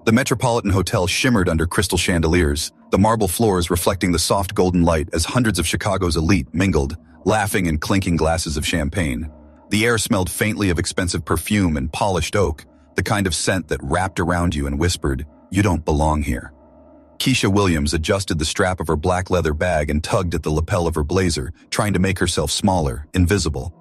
The Metropolitan Hotel shimmered under crystal chandeliers, the marble floors reflecting the soft golden light as hundreds of Chicago's elite mingled, laughing and clinking glasses of champagne. The air smelled faintly of expensive perfume and polished oak, the kind of scent that wrapped around you and whispered, "You don't belong here." Kesha Williams adjusted the strap of her black leather bag and tugged at the lapel of her blazer, trying to make herself smaller, invisible.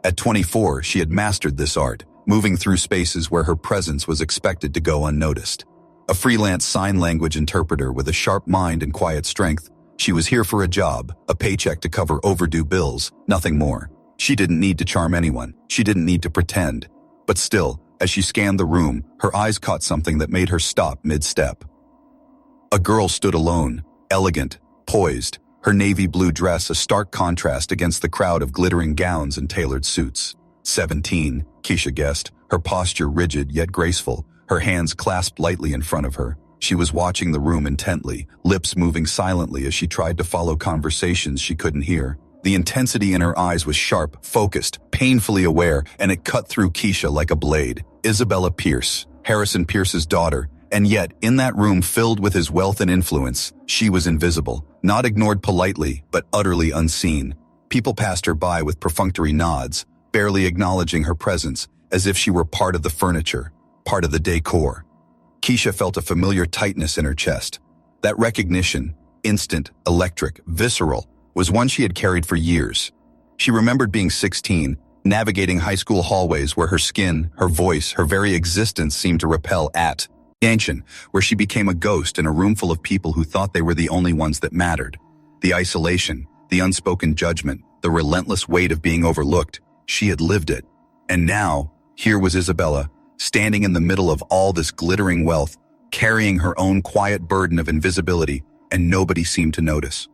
At 24, she had mastered this art, moving through spaces where her presence was expected to go unnoticed. A freelance sign language interpreter with a sharp mind and quiet strength, she was here for a job, a paycheck to cover overdue bills, nothing more. She didn't need to charm anyone. She didn't need to pretend. But still, as she scanned the room, her eyes caught something that made her stop mid-step. A girl stood alone, elegant, poised, her navy blue dress a stark contrast against the crowd of glittering gowns and tailored suits. 17, Kesha guessed, her posture rigid yet graceful, her hands clasped lightly in front of her. She was watching the room intently, lips moving silently as she tried to follow conversations she couldn't hear. The intensity in her eyes was sharp, focused, painfully aware, and it cut through Kesha like a blade. Isabella Pierce, Harrison Pierce's daughter, and yet, in that room filled with his wealth and influence, she was invisible, not ignored politely, but utterly unseen. People passed her by with perfunctory nods, barely acknowledging her presence, as if she were part of the furniture, part of the decor. Kesha felt a familiar tightness in her chest. That recognition, instant, electric, visceral, was one she had carried for years. She remembered being 16, navigating high school hallways where her skin, her voice, her very existence seemed to repel at Yanshin, where she became a ghost in a room full of people who thought they were the only ones that mattered. The isolation, the unspoken judgment, the relentless weight of being overlooked, she had lived it. And now, here was Isabella, standing in the middle of all this glittering wealth, carrying her own quiet burden of invisibility, and nobody seemed to notice.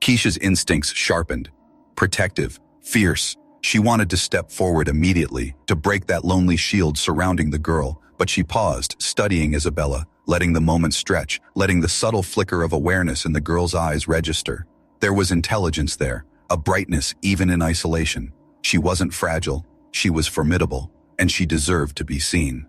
Kesha's instincts sharpened. Protective, fierce, she wanted to step forward immediately, to break that lonely shield surrounding the girl, but she paused, studying Isabella, letting the moment stretch, letting the subtle flicker of awareness in the girl's eyes register. There was intelligence there, a brightness even in isolation. She wasn't fragile, she was formidable, and she deserved to be seen.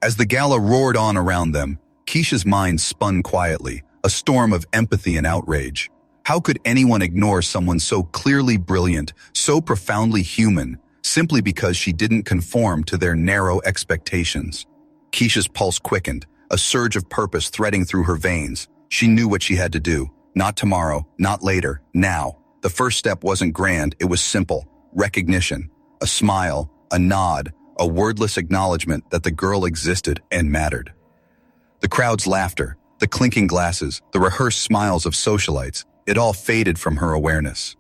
As the gala roared on around them, Kesha's mind spun quietly, a storm of empathy and outrage. How could anyone ignore someone so clearly brilliant, so profoundly human, simply because she didn't conform to their narrow expectations? Kesha's pulse quickened, a surge of purpose threading through her veins. She knew what she had to do. Not tomorrow, not later, now. The first step wasn't grand, it was simple. Recognition. A smile, a nod, a wordless acknowledgement that the girl existed and mattered. The crowd's laughter, the clinking glasses, the rehearsed smiles of socialites, it all faded from her awareness.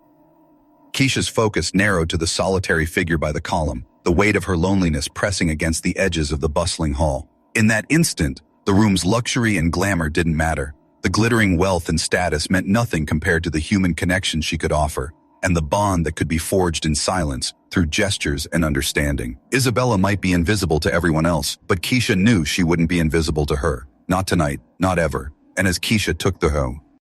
Kesha's focus narrowed to the solitary figure by the column, the weight of her loneliness pressing against the edges of the bustling hall. In that instant, the room's luxury and glamour didn't matter. The glittering wealth and status meant nothing compared to the human connection she could offer, and the bond that could be forged in silence, through gestures and understanding. Isabella might be invisible to everyone else, but Kesha knew she wouldn't be invisible to her. Not tonight, not ever. And as Kesha took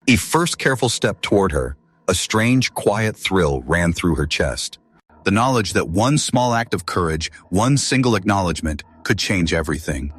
a first careful step toward her, a strange, quiet thrill ran through her chest. The knowledge that one small act of courage, one single acknowledgement, could change everything.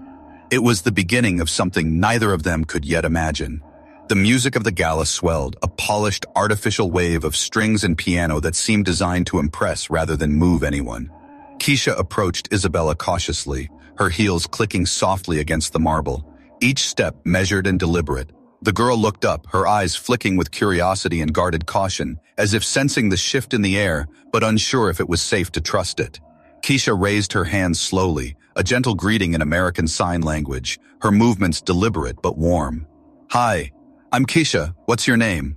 It was the beginning of something neither of them could yet imagine. The music of the gala swelled, a polished, artificial wave of strings and piano that seemed designed to impress rather than move anyone. Kesha approached Isabella cautiously, her heels clicking softly against the marble, each step measured and deliberate. The girl looked up, her eyes flicking with curiosity and guarded caution, as if sensing the shift in the air, but unsure if it was safe to trust it. Kesha raised her hands slowly, a gentle greeting in American Sign Language, her movements deliberate but warm. "Hi, I'm Kesha. What's your name?"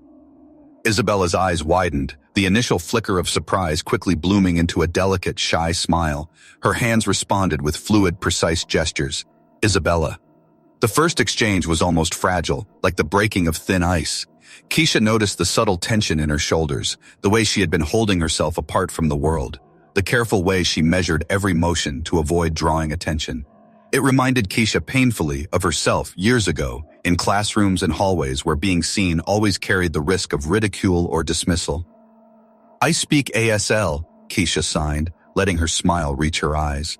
Isabella's eyes widened, the initial flicker of surprise quickly blooming into a delicate, shy smile. Her hands responded with fluid, precise gestures. "Isabella." The first exchange was almost fragile, like the breaking of thin ice. Kesha noticed the subtle tension in her shoulders, the way she had been holding herself apart from the world, the careful way she measured every motion to avoid drawing attention. It reminded Kesha painfully of herself years ago, in classrooms and hallways where being seen always carried the risk of ridicule or dismissal. "I speak ASL, Kesha signed, letting her smile reach her eyes.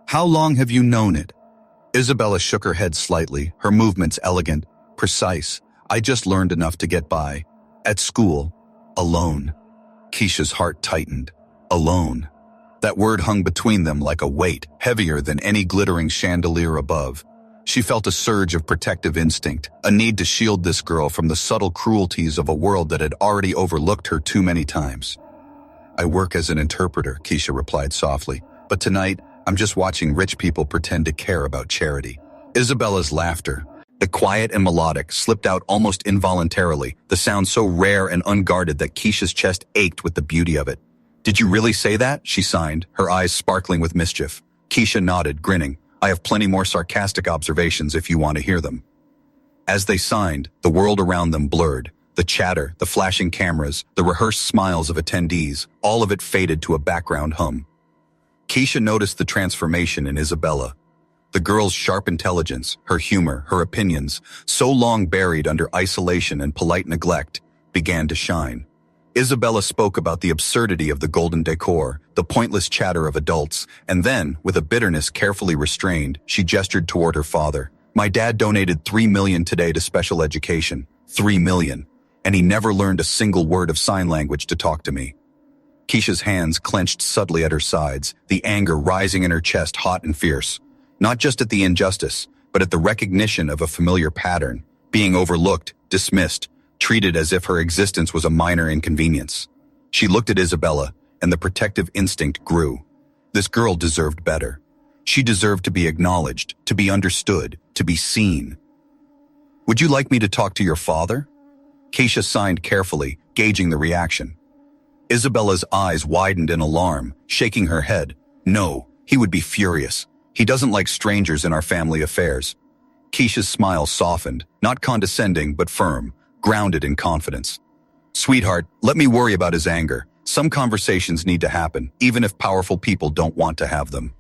"How long have you known it?" Isabella shook her head slightly, her movements elegant, precise. I just learned enough to get by. At school. Alone. Kesha's heart tightened. Alone. That word hung between them like a weight, heavier than any glittering chandelier above. She felt a surge of protective instinct, a need to shield this girl from the subtle cruelties of a world that had already overlooked her too many times. I work as an interpreter, Kesha replied softly, but tonight, I'm just watching rich people pretend to care about charity. Isabella's laughter, the quiet and melodic, slipped out almost involuntarily, the sound so rare and unguarded that Kesha's chest ached with the beauty of it. Did you really say that? She signed, her eyes sparkling with mischief. Kesha nodded, grinning. I have plenty more sarcastic observations if you want to hear them. As they signed, the world around them blurred. The chatter, the flashing cameras, the rehearsed smiles of attendees, all of it faded to a background hum. Kesha noticed the transformation in Isabella. The girl's sharp intelligence, her humor, her opinions, so long buried under isolation and polite neglect, began to shine. Isabella spoke about the absurdity of the golden decor, the pointless chatter of adults, and then, with a bitterness carefully restrained, she gestured toward her father. My dad donated $3 million today to special education. $3 million. And he never learned a single word of sign language to talk to me. Kesha's hands clenched subtly at her sides, the anger rising in her chest hot and fierce. Not just at the injustice, but at the recognition of a familiar pattern, being overlooked, dismissed, treated as if her existence was a minor inconvenience. She looked at Isabella, and the protective instinct grew. This girl deserved better. She deserved to be acknowledged, to be understood, to be seen. Would you like me to talk to your father? Kesha signed carefully, gauging the reaction. Isabella's eyes widened in alarm, shaking her head. No, he would be furious. He doesn't like strangers in our family affairs. Kesha's smile softened, not condescending but firm, grounded in confidence. Sweetheart, let me worry about his anger. Some conversations need to happen, even if powerful people don't want to have them.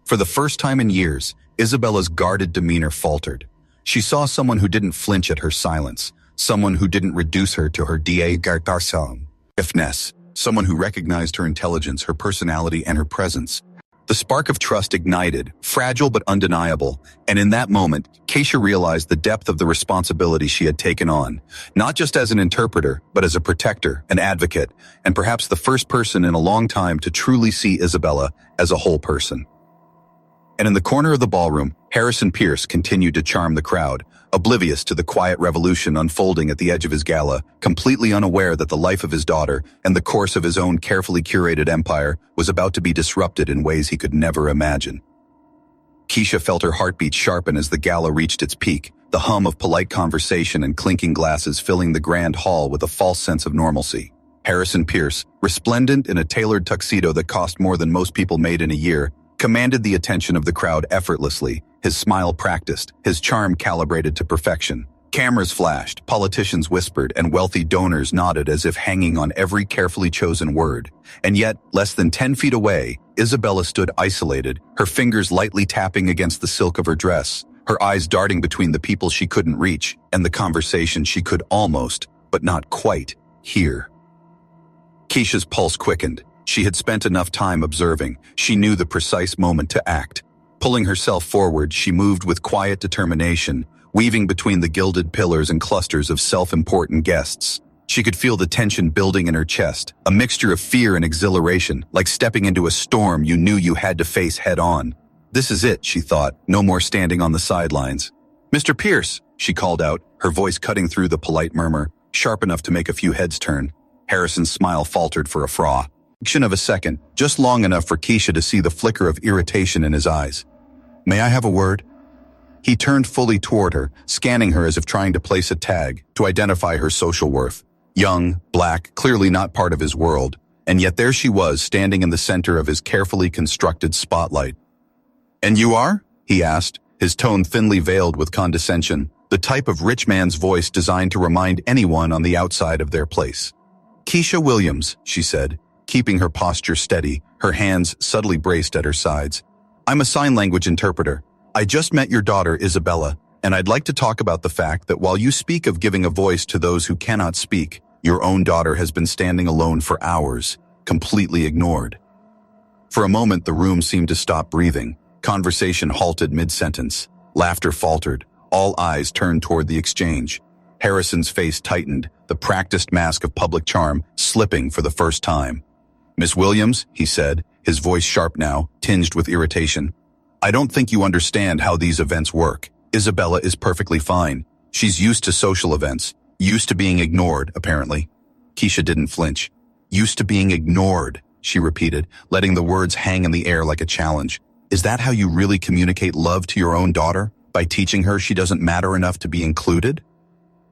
For the first time in years, Isabella's guarded demeanor faltered. She saw someone who didn't flinch at her silence, someone who didn't reduce her to her garçon. Ifness, someone who recognized her intelligence, her personality, and her presence. The spark of trust ignited, fragile but undeniable, and in that moment, Kesha realized the depth of the responsibility she had taken on, not just as an interpreter, but as a protector, an advocate, and perhaps the first person in a long time to truly see Isabella as a whole person. And in the corner of the ballroom, Harrison Pierce continued to charm the crowd, oblivious to the quiet revolution unfolding at the edge of his gala, completely unaware that the life of his daughter and the course of his own carefully curated empire was about to be disrupted in ways he could never imagine. Kesha felt her heartbeat sharpen as the gala reached its peak, the hum of polite conversation and clinking glasses filling the grand hall with a false sense of normalcy. Harrison Pierce, resplendent in a tailored tuxedo that cost more than most people made in a year, commanded the attention of the crowd effortlessly, his smile practiced, his charm calibrated to perfection. Cameras flashed, politicians whispered, and wealthy donors nodded as if hanging on every carefully chosen word. And yet, less than 10 feet away, Isabella stood isolated, her fingers lightly tapping against the silk of her dress, her eyes darting between the people she couldn't reach and the conversation she could almost, but not quite, hear. Kesha's pulse quickened. She had spent enough time observing. She knew the precise moment to act. Pulling herself forward, she moved with quiet determination, weaving between the gilded pillars and clusters of self-important guests. She could feel the tension building in her chest, a mixture of fear and exhilaration, like stepping into a storm you knew you had to face head-on. This is it, she thought, no more standing on the sidelines. Mr. Pierce, she called out, her voice cutting through the polite murmur, sharp enough to make a few heads turn. Harrison's smile faltered for a fraction of a second, just long enough for Kesha to see the flicker of irritation in his eyes. May I have a word? He turned fully toward her, scanning her as if trying to place a tag, to identify her social worth. Young, black, clearly not part of his world, and yet there she was, standing in the center of his carefully constructed spotlight. And you are? He asked, his tone thinly veiled with condescension, the type of rich man's voice designed to remind anyone on the outside of their place. Kesha Williams, she said, keeping her posture steady, her hands subtly braced at her sides. I'm a sign language interpreter. I just met your daughter, Isabella, and I'd like to talk about the fact that while you speak of giving a voice to those who cannot speak, your own daughter has been standing alone for hours, completely ignored. For a moment, the room seemed to stop breathing. Conversation halted mid-sentence. Laughter faltered. All eyes turned toward the exchange. Harrison's face tightened, the practiced mask of public charm slipping for the first time. "Miss Williams," he said, his voice sharp now, tinged with irritation. "I don't think you understand how these events work. Isabella is perfectly fine. She's used to social events, used to being ignored, apparently." Kesha didn't flinch. "Used to being ignored," she repeated, letting the words hang in the air like a challenge. "Is that how you really communicate love to your own daughter? By teaching her she doesn't matter enough to be included?"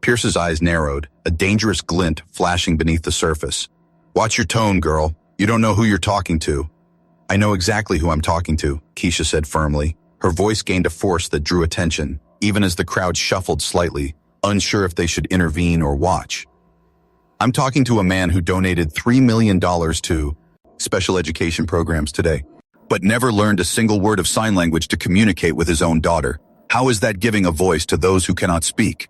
Pierce's eyes narrowed, a dangerous glint flashing beneath the surface. "Watch your tone, girl. You don't know who you're talking to." "I know exactly who I'm talking to," Kesha said firmly. Her voice gained a force that drew attention, even as the crowd shuffled slightly, unsure if they should intervene or watch. "I'm talking to a man who donated $3 million to special education programs today, but never learned a single word of sign language to communicate with his own daughter. How is that giving a voice to those who cannot speak?"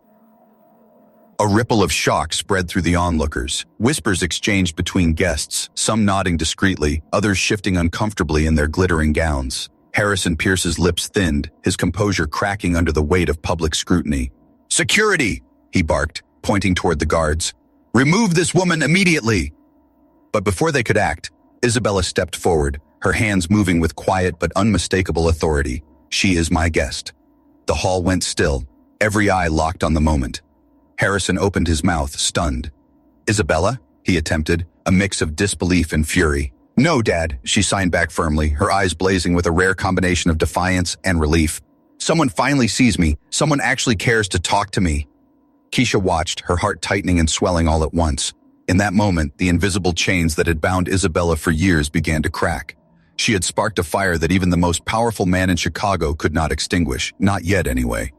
A ripple of shock spread through the onlookers. Whispers exchanged between guests, some nodding discreetly, others shifting uncomfortably in their glittering gowns. Harrison Pierce's lips thinned, his composure cracking under the weight of public scrutiny. "Security!" he barked, pointing toward the guards. "Remove this woman immediately!" But before they could act, Isabella stepped forward, her hands moving with quiet but unmistakable authority. "She is my guest." The hall went still, every eye locked on the moment. Harrison opened his mouth, stunned. "Isabella?" he attempted, a mix of disbelief and fury. "No, Dad," she signed back firmly, her eyes blazing with a rare combination of defiance and relief. "Someone finally sees me. Someone actually cares to talk to me." Kesha watched, her heart tightening and swelling all at once. In that moment, the invisible chains that had bound Isabella for years began to crack. She had sparked a fire that even the most powerful man in Chicago could not extinguish, not yet anyway.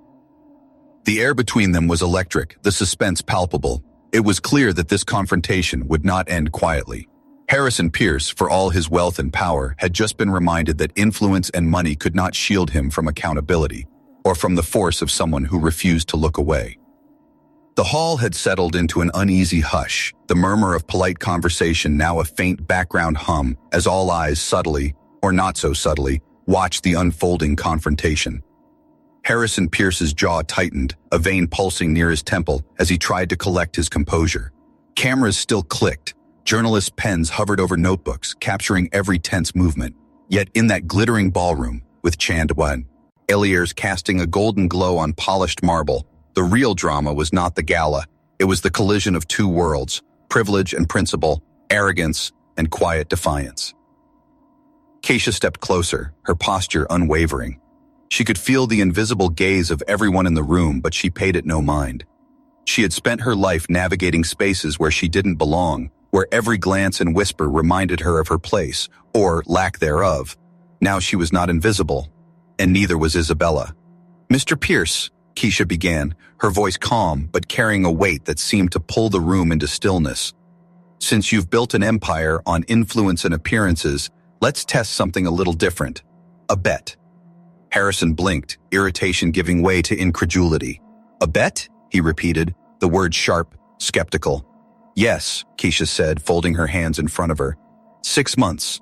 The air between them was electric, the suspense palpable. It was clear that this confrontation would not end quietly. Harrison Pierce, for all his wealth and power, had just been reminded that influence and money could not shield him from accountability, or from the force of someone who refused to look away. The hall had settled into an uneasy hush, the murmur of polite conversation now a faint background hum as all eyes subtly, or not so subtly, watched the unfolding confrontation. Harrison Pierce's jaw tightened, a vein pulsing near his temple as he tried to collect his composure. Cameras still clicked. Journalists' pens hovered over notebooks, capturing every tense movement. Yet in that glittering ballroom, with Chandwan, Eliers casting a golden glow on polished marble, the real drama was not the gala. It was the collision of two worlds, privilege and principle, arrogance and quiet defiance. Kesha stepped closer, her posture unwavering. She could feel the invisible gaze of everyone in the room, but she paid it no mind. She had spent her life navigating spaces where she didn't belong, where every glance and whisper reminded her of her place, or lack thereof. Now she was not invisible, and neither was Isabella. "Mr. Pierce," Kesha began, her voice calm but carrying a weight that seemed to pull the room into stillness. "Since you've built an empire on influence and appearances, let's test something a little different. A bet." Harrison blinked, irritation giving way to incredulity. "A bet?" he repeated, the word sharp, skeptical. "Yes," Kesha said, folding her hands in front of her. 6 months.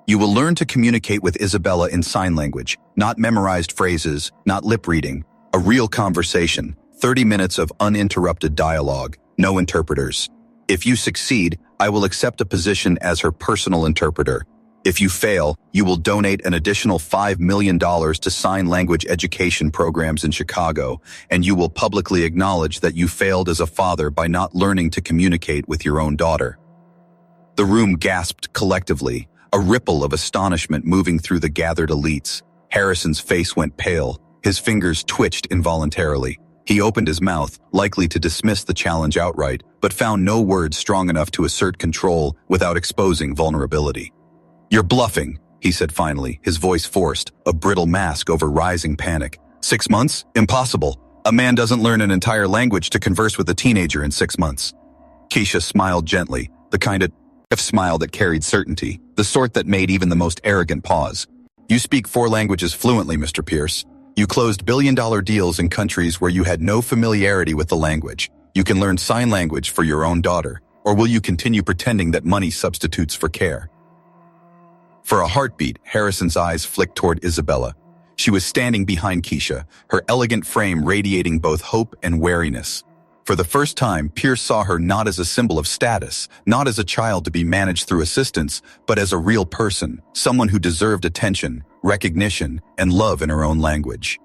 You will learn to communicate with Isabella in sign language, not memorized phrases, not lip reading. A real conversation, 30 minutes of uninterrupted dialogue, no interpreters. If you succeed, I will accept a position as her personal interpreter. If you fail, you will donate an additional $5 million to sign language education programs in Chicago, and you will publicly acknowledge that you failed as a father by not learning to communicate with your own daughter. The room gasped collectively, a ripple of astonishment moving through the gathered elites. Harrison's face went pale, his fingers twitched involuntarily. He opened his mouth, likely to dismiss the challenge outright, but found no words strong enough to assert control without exposing vulnerability. "You're bluffing," he said finally, his voice forced, a brittle mask over rising panic. 6 months? Impossible. A man doesn't learn an entire language to converse with a teenager in 6 months. Kesha smiled gently, the kind of smile that carried certainty, the sort that made even the most arrogant pause. "You speak 4 languages fluently, Mr. Pierce. You closed billion-dollar deals in countries where you had no familiarity with the language. You can learn sign language for your own daughter, or will you continue pretending that money substitutes for care?" For a heartbeat, Harrison's eyes flicked toward Isabella, She was standing behind Kesha, her elegant frame radiating both hope and wariness. For the first time, Pierce saw her not as a symbol of status, not as a child to be managed through assistance, but as a real person, someone who deserved attention, recognition, and love in her own language.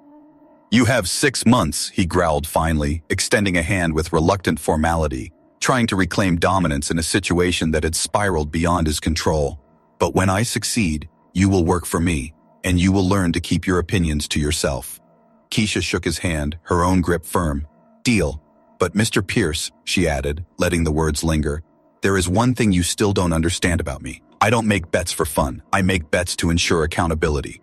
"You have 6 months," he growled finally, extending a hand with reluctant formality, trying to reclaim dominance in a situation that had spiraled beyond his control. "But when I succeed, you will work for me, and you will learn to keep your opinions to yourself." Kesha shook his hand, her own grip firm. "Deal. But Mr. Pierce," she added, letting the words linger, "there is one thing you still don't understand about me. I don't make bets for fun. I make bets to ensure accountability."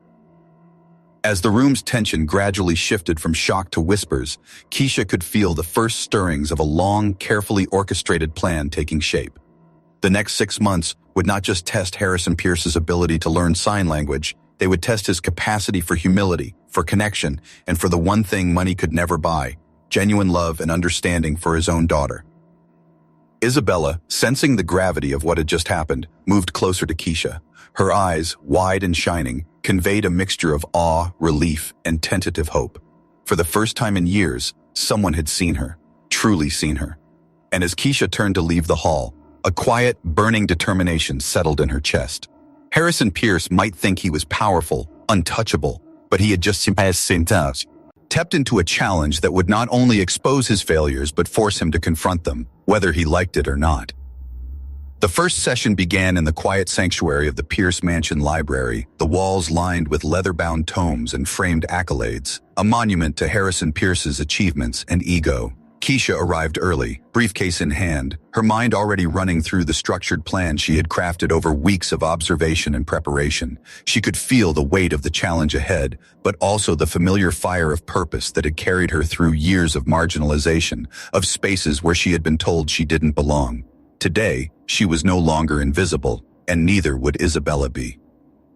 As the room's tension gradually shifted from shock to whispers, Kesha could feel the first stirrings of a long, carefully orchestrated plan taking shape. The next 6 months would not just test Harrison Pierce's ability to learn sign language, they would test his capacity for humility, for connection, and for the one thing money could never buy, genuine love and understanding for his own daughter. Isabella, sensing the gravity of what had just happened, moved closer to Kesha. Her eyes, wide and shining, conveyed a mixture of awe, relief, and tentative hope. For the first time in years, someone had seen her, truly seen her. And as Kesha turned to leave the hall, a quiet, burning determination settled in her chest. Harrison Pierce might think he was powerful, untouchable, but he had just stepped into a challenge that would not only expose his failures but force him to confront them, whether he liked it or not. The first session began in the quiet sanctuary of the Pierce Mansion Library, the walls lined with leather-bound tomes and framed accolades, a monument to Harrison Pierce's achievements and ego. Kesha arrived early, briefcase in hand, her mind already running through the structured plan she had crafted over weeks of observation and preparation. She could feel the weight of the challenge ahead, but also the familiar fire of purpose that had carried her through years of marginalization, of spaces where she had been told she didn't belong. Today, she was no longer invisible, and neither would Isabella be.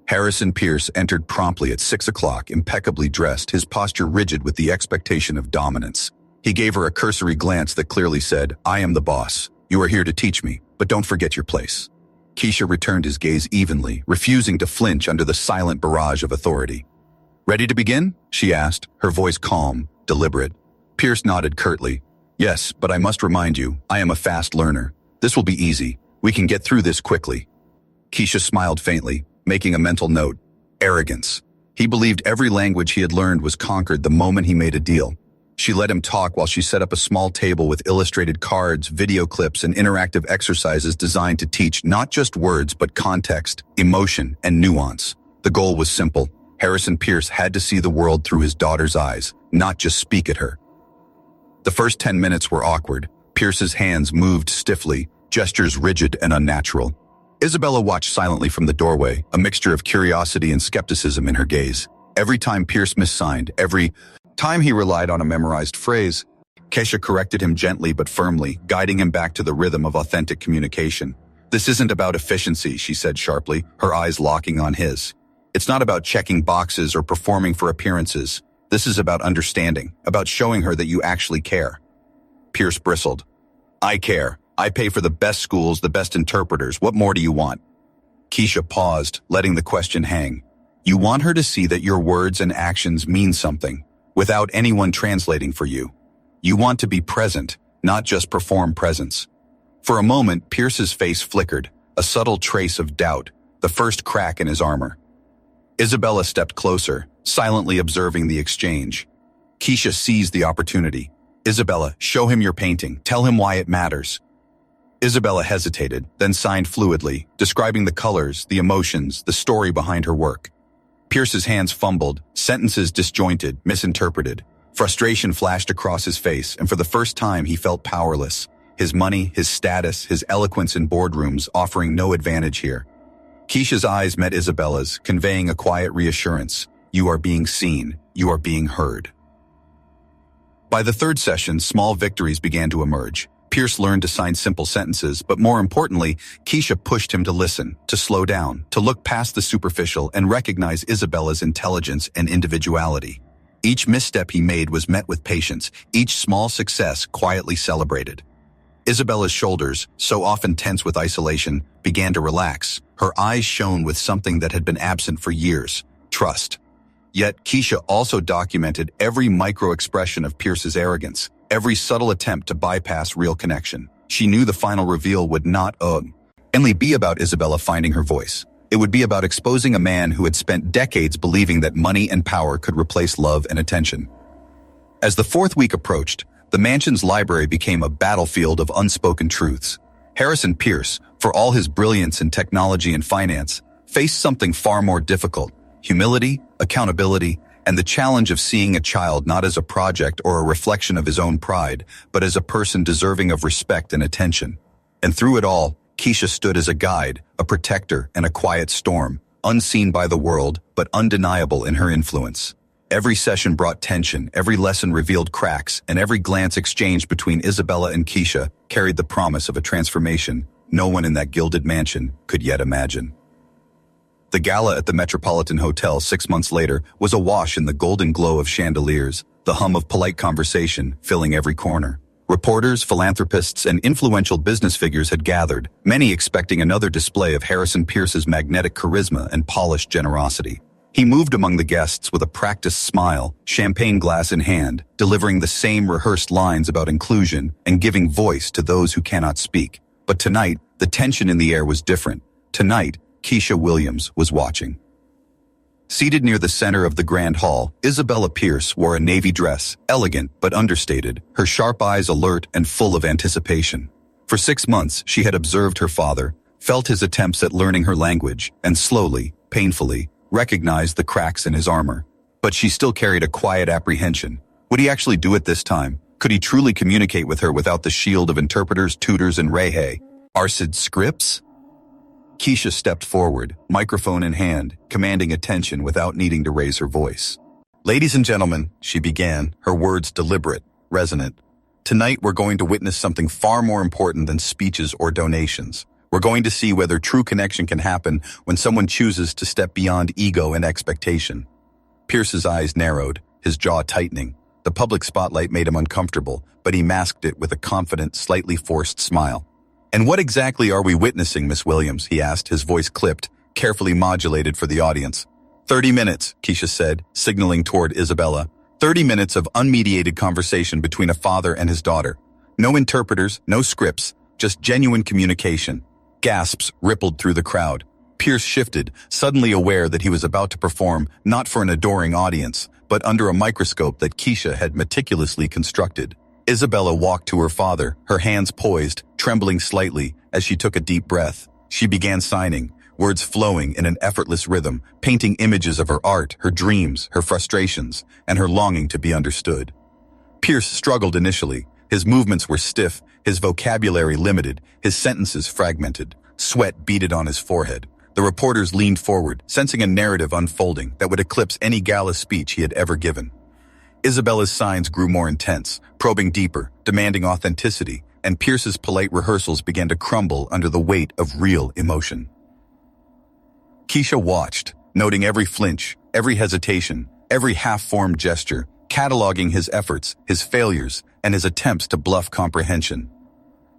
Harrison Pierce entered promptly at 6 o'clock, impeccably dressed, his posture rigid with the expectation of dominance. He gave her a cursory glance that clearly said, "I am the boss. You are here to teach me, but don't forget your place." Kesha returned his gaze evenly, refusing to flinch under the silent barrage of authority. "Ready to begin?" she asked, her voice calm, deliberate. Pierce nodded curtly. "Yes, but I must remind you, I am a fast learner. This will be easy. We can get through this quickly." Kesha smiled faintly, making a mental note. Arrogance. He believed every language he had learned was conquered the moment he made a deal. She let him talk while she set up a small table with illustrated cards, video clips, and interactive exercises designed to teach not just words but context, emotion, and nuance. The goal was simple. Harrison Pierce had to see the world through his daughter's eyes, not just speak at her. The first 10 minutes were awkward. Pierce's hands moved stiffly, gestures rigid and unnatural. Isabella watched silently from the doorway, a mixture of curiosity and skepticism in her gaze. Every time Pierce missigned, every time he relied on a memorized phrase, Kesha corrected him gently but firmly, guiding him back to the rhythm of authentic communication. "This isn't about efficiency," she said sharply, her eyes locking on his. "It's not about checking boxes or performing for appearances. This is about understanding, about showing her that you actually care." Pierce bristled. "I care. I pay for the best schools, the best interpreters. What more do you want?" Kesha paused, letting the question hang. "You want her to see that your words and actions mean something, without anyone translating for you. You want to be present, not just perform presence." For a moment, Pierce's face flickered, a subtle trace of doubt, the first crack in his armor. Isabella stepped closer, silently observing the exchange. Kesha seized the opportunity. "Isabella, show him your painting. Tell him why it matters." Isabella hesitated, then signed fluidly, describing the colors, the emotions, the story behind her work. Pierce's hands fumbled, sentences disjointed, misinterpreted. Frustration flashed across his face, and for the first time he felt powerless. His money, his status, his eloquence in boardrooms offering no advantage here. Kesha's eyes met Isabella's, conveying a quiet reassurance. "You are being seen. You are being heard." By the third session, small victories began to emerge. Pierce learned to sign simple sentences, but more importantly, Kesha pushed him to listen, to slow down, to look past the superficial and recognize Isabella's intelligence and individuality. Each misstep he made was met with patience, each small success quietly celebrated. Isabella's shoulders, so often tense with isolation, began to relax. Her eyes shone with something that had been absent for years: trust. Yet, Kesha also documented every micro-expression of Pierce's arrogance, every subtle attempt to bypass real connection. She knew the final reveal would not only be about Isabella finding her voice. It would be about exposing a man who had spent decades believing that money and power could replace love and attention. As the fourth week approached, the mansion's library became a battlefield of unspoken truths. Harrison Pierce, for all his brilliance in technology and finance, faced something far more difficult: humility, accountability, and the challenge of seeing a child not as a project or a reflection of his own pride, but as a person deserving of respect and attention. And through it all, Kesha stood as a guide, a protector, and a quiet storm, unseen by the world, but undeniable in her influence. Every session brought tension, every lesson revealed cracks, and every glance exchanged between Isabella and Kesha carried the promise of a transformation no one in that gilded mansion could yet imagine. The gala at the Metropolitan Hotel 6 months later was awash in the golden glow of chandeliers, the hum of polite conversation filling every corner. Reporters, philanthropists, and influential business figures had gathered, many expecting another display of Harrison Pierce's magnetic charisma and polished generosity. He moved among the guests with a practiced smile, champagne glass in hand, delivering the same rehearsed lines about inclusion and giving voice to those who cannot speak. But tonight, the tension in the air was different. Tonight, Kesha Williams was watching. Seated near the center of the grand hall, Isabella Pierce wore a navy dress, elegant but understated, her sharp eyes alert and full of anticipation. For 6 months, she had observed her father, felt his attempts at learning her language, and slowly, painfully, recognized the cracks in his armor. But she still carried a quiet apprehension. Would he actually do it this time? Could he truly communicate with her without the shield of interpreters, tutors, and Arsid scripts? Kesha stepped forward, microphone in hand, commanding attention without needing to raise her voice. "Ladies and gentlemen," she began, her words deliberate, resonant. "Tonight we're going to witness something far more important than speeches or donations. We're going to see whether true connection can happen when someone chooses to step beyond ego and expectation." Pierce's eyes narrowed, his jaw tightening. The public spotlight made him uncomfortable, but he masked it with a confident, slightly forced smile. "And what exactly are we witnessing, Miss Williams?" he asked, his voice clipped, carefully modulated for the audience. 30 minutes, Kesha said, signaling toward Isabella. 30 minutes of unmediated conversation between a father and his daughter. No interpreters, no scripts, just genuine communication. Gasps rippled through the crowd. Pierce shifted, suddenly aware that he was about to perform not for an adoring audience, but under a microscope that Kesha had meticulously constructed. Isabella walked to her father, her hands poised, trembling slightly as she took a deep breath. She began signing, words flowing in an effortless rhythm, painting images of her art, her dreams, her frustrations, and her longing to be understood. Pierce struggled initially. His movements were stiff, his vocabulary limited, his sentences fragmented. Sweat beaded on his forehead. The reporters leaned forward, sensing a narrative unfolding that would eclipse any gala speech he had ever given. Isabella's signs grew more intense, probing deeper, demanding authenticity, and Pierce's polite rehearsals began to crumble under the weight of real emotion. Kesha watched, noting every flinch, every hesitation, every half-formed gesture, cataloging his efforts, his failures, and his attempts to bluff comprehension.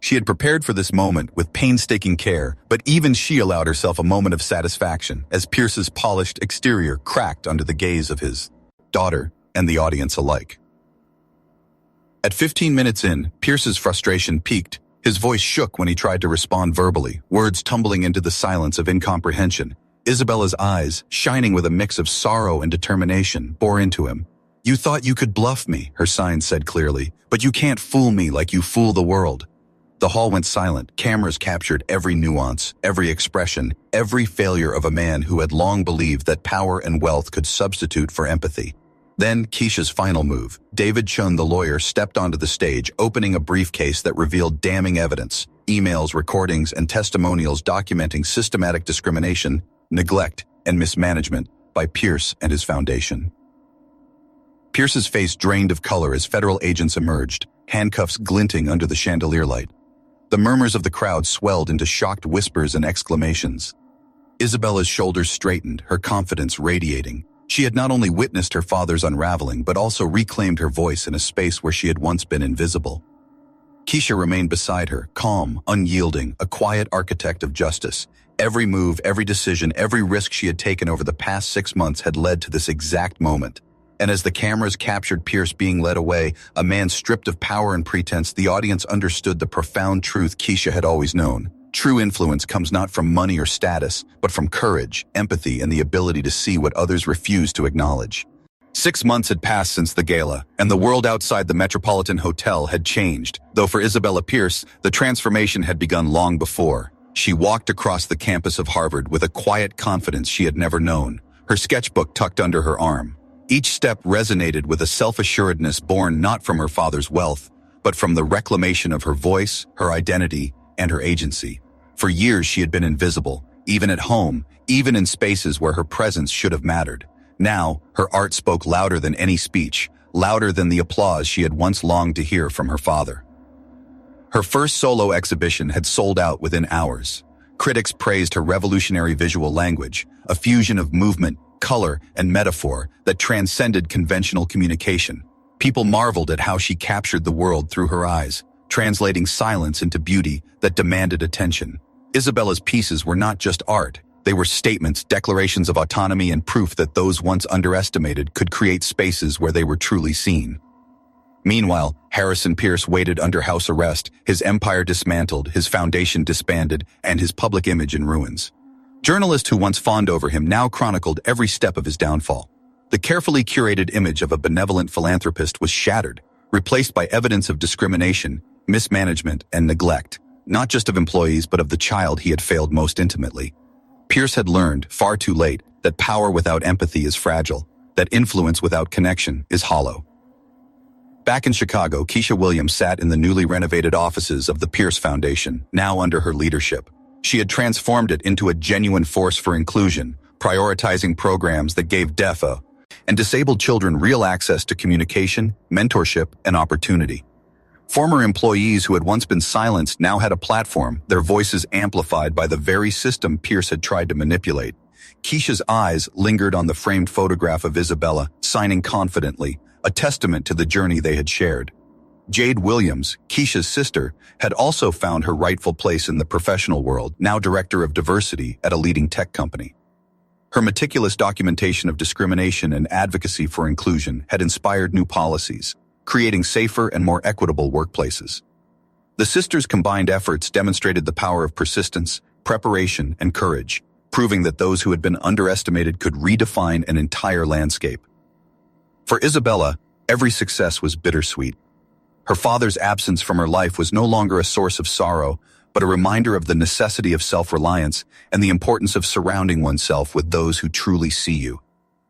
She had prepared for this moment with painstaking care, but even she allowed herself a moment of satisfaction as Pierce's polished exterior cracked under the gaze of his daughter and the audience alike. At 15 minutes in, Pierce's frustration peaked. His voice shook when he tried to respond verbally, words tumbling into the silence of incomprehension. Isabella's eyes, shining with a mix of sorrow and determination, bore into him. "You thought you could bluff me," her signs said clearly, "but you can't fool me like you fool the world." The hall went silent. Cameras captured every nuance, every expression, every failure of a man who had long believed that power and wealth could substitute for empathy. Then, Kesha's final move. David Chun, the lawyer, stepped onto the stage, opening a briefcase that revealed damning evidence, emails, recordings, and testimonials documenting systematic discrimination, neglect, and mismanagement by Pierce and his foundation. Pierce's face drained of color as federal agents emerged, handcuffs glinting under the chandelier light. The murmurs of the crowd swelled into shocked whispers and exclamations. Isabella's shoulders straightened, her confidence radiating. She had not only witnessed her father's unraveling, but also reclaimed her voice in a space where she had once been invisible. Kesha remained beside her, calm, unyielding, a quiet architect of justice. Every move, every decision, every risk she had taken over the past 6 months had led to this exact moment. And as the cameras captured Pierce being led away, a man stripped of power and pretense, the audience understood the profound truth Kesha had always known. True influence comes not from money or status, but from courage, empathy, and the ability to see what others refuse to acknowledge. 6 months had passed since the gala, and the world outside the Metropolitan Hotel had changed, though for Isabella Pierce, the transformation had begun long before. She walked across the campus of Harvard with a quiet confidence she had never known, her sketchbook tucked under her arm. Each step resonated with a self-assuredness born not from her father's wealth, but from the reclamation of her voice, her identity, and her agency. For years she had been invisible, even at home, even in spaces where her presence should have mattered. Now, her art spoke louder than any speech, louder than the applause she had once longed to hear from her father. Her first solo exhibition had sold out within hours. Critics praised her revolutionary visual language, a fusion of movement, color, and metaphor that transcended conventional communication. People marveled at how she captured the world through her eyes, translating silence into beauty that demanded attention. Isabella's pieces were not just art. They were statements, declarations of autonomy, and proof that those once underestimated could create spaces where they were truly seen. Meanwhile, Harrison Pierce waited under house arrest, his empire dismantled, his foundation disbanded, and his public image in ruins. Journalists who once fawned over him now chronicled every step of his downfall. The carefully curated image of a benevolent philanthropist was shattered, replaced by evidence of discrimination, mismanagement, and neglect, not just of employees but of the child he had failed most intimately. Pierce had learned, far too late, that power without empathy is fragile, that influence without connection is hollow. Back in Chicago, Kesha Williams sat in the newly renovated offices of the Pierce Foundation, now under her leadership. She had transformed it into a genuine force for inclusion, prioritizing programs that gave deaf and disabled children real access to communication, mentorship, and opportunity. Former employees who had once been silenced now had a platform, their voices amplified by the very system Pierce had tried to manipulate. Kesha's eyes lingered on the framed photograph of Isabella, signing confidently, a testament to the journey they had shared. Jade Williams, Kesha's sister, had also found her rightful place in the professional world, now director of diversity at a leading tech company. Her meticulous documentation of discrimination and advocacy for inclusion had inspired new policies, creating safer and more equitable workplaces. The sisters' combined efforts demonstrated the power of persistence, preparation, and courage, proving that those who had been underestimated could redefine an entire landscape. For Isabella, every success was bittersweet. Her father's absence from her life was no longer a source of sorrow, but a reminder of the necessity of self-reliance and the importance of surrounding oneself with those who truly see you.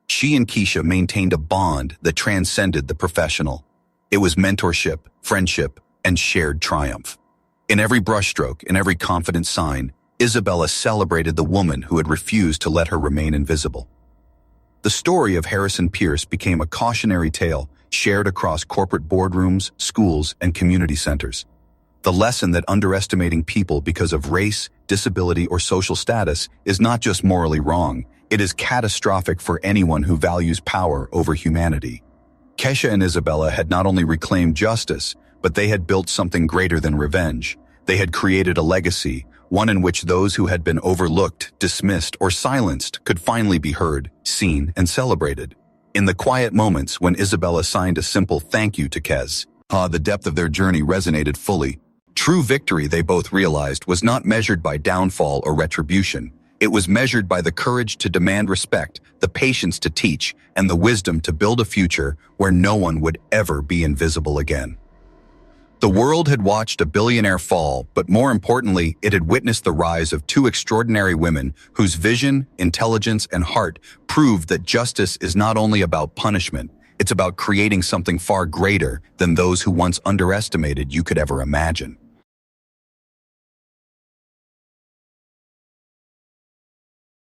She and Kesha maintained a bond that transcended the professional. It was mentorship, friendship, and shared triumph. In every brushstroke, in every confident sign, Isabella celebrated the woman who had refused to let her remain invisible. The story of Harrison Pierce became a cautionary tale shared across corporate boardrooms, schools, and community centers. The lesson that underestimating people because of race, disability, or social status is not just morally wrong, it is catastrophic for anyone who values power over humanity. Kesha and Isabella had not only reclaimed justice, but they had built something greater than revenge. They had created a legacy, one in which those who had been overlooked, dismissed, or silenced could finally be heard, seen, and celebrated. In the quiet moments when Isabella signed a simple thank you to Kes, the depth of their journey resonated fully. True victory, they both realized, was not measured by downfall or retribution. It was measured by the courage to demand respect, the patience to teach, and the wisdom to build a future where no one would ever be invisible again. The world had watched a billionaire fall, but more importantly, it had witnessed the rise of two extraordinary women whose vision, intelligence, and heart proved that justice is not only about punishment, it's about creating something far greater than those who once underestimated you could ever imagine.